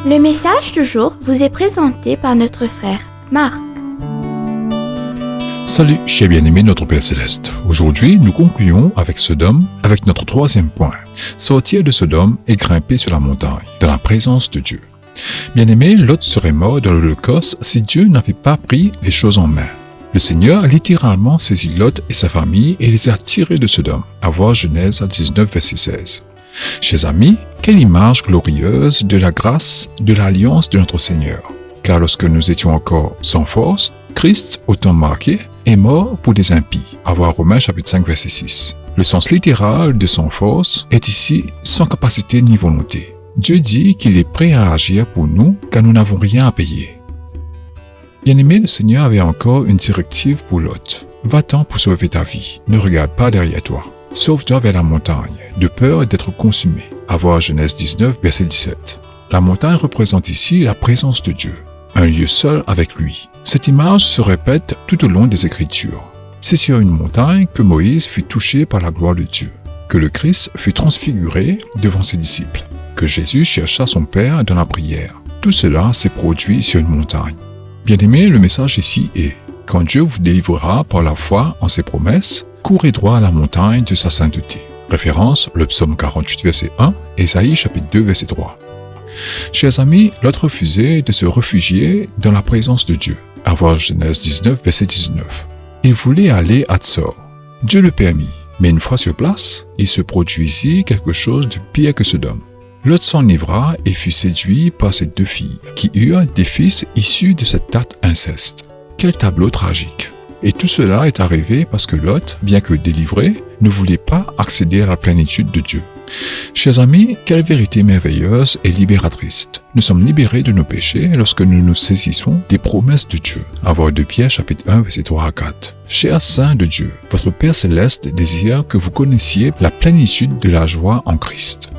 Le message du jour vous est présenté par notre frère Marc. Salut, chers bien-aimés, notre Père Céleste. Aujourd'hui, nous concluons avec Sodome, avec notre troisième point. Sortir de Sodome et grimper sur la montagne, dans la présence de Dieu. Bien-aimé, Lot serait mort dans l'Holocauste si Dieu n'avait pas pris les choses en main. Le Seigneur a littéralement saisi Lot et sa famille et les a tirés de Sodome. À voir Genèse 19, verset 16. Chers amis, quelle image glorieuse de la grâce, de l'alliance de notre Seigneur. Car lorsque nous étions encore sans force, Christ, au temps marqué, est mort pour des impies. À voir Romains chapitre 5, verset 6. Le sens littéral de sans force est ici sans capacité ni volonté. Dieu dit qu'il est prêt à agir pour nous car nous n'avons rien à payer. Bien-aimé, le Seigneur avait encore une directive pour Lot. Va-t'en pour sauver ta vie. Ne regarde pas derrière toi. Sauve-toi vers la montagne, de peur d'être consumé. À voir Genèse 19, verset 17. La montagne représente ici la présence de Dieu, un lieu seul avec lui. Cette image se répète tout au long des Écritures. C'est sur une montagne que Moïse fut touché par la gloire de Dieu, que le Christ fut transfiguré devant ses disciples, que Jésus chercha son Père dans la prière. Tout cela s'est produit sur une montagne. Bien-aimé, le message ici est: quand Dieu vous délivrera par la foi en ses promesses, courez droit à la montagne de sa sainteté. Référence, le psaume 48, verset 1, Ésaïe chapitre 2, verset 3. Chers amis, Lot refusait de se réfugier dans la présence de Dieu. À voir Genèse 19, verset 19. Il voulait aller à Tsor. Dieu le permit, mais une fois sur place, il se produisit quelque chose de pire que Sodome. Lot s'enivra et fut séduit par ses deux filles, qui eurent des fils issus de cet acte inceste. Quel tableau tragique! Et tout cela est arrivé parce que Lot, bien que délivré, ne voulait pas accéder à la plénitude de Dieu. Chers amis, quelle vérité merveilleuse et libératrice. Nous sommes libérés de nos péchés lorsque nous nous saisissons des promesses de Dieu. À voir 2 Pierre chapitre 1, verset 3 à 4. Chers saints de Dieu, votre Père Céleste désire que vous connaissiez la plénitude de la joie en Christ.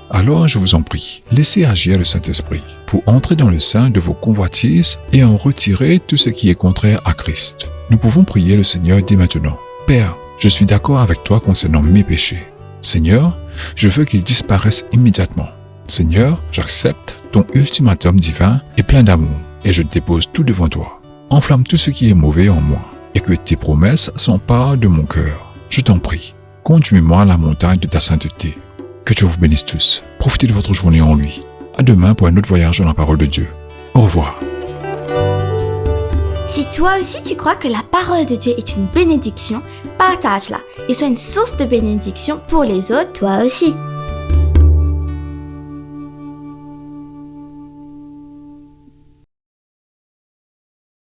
Alors, je vous en prie, laissez agir le Saint-Esprit pour entrer dans le sein de vos convoitises et en retirer tout ce qui est contraire à Christ. Nous pouvons prier le Seigneur dès maintenant. Père, je suis d'accord avec toi concernant mes péchés. Seigneur, je veux qu'ils disparaissent immédiatement. Seigneur, j'accepte ton ultimatum divin et plein d'amour et je dépose tout devant toi. Enflamme tout ce qui est mauvais en moi et que tes promesses s'emparent de mon cœur. Je t'en prie, conduis-moi à la montagne de ta sainteté. Que Dieu vous bénisse tous. Profitez de votre journée en lui. À demain pour un autre voyage dans la parole de Dieu. Au revoir. Si toi aussi tu crois que la parole de Dieu est une bénédiction, partage-la et sois une source de bénédiction pour les autres toi aussi.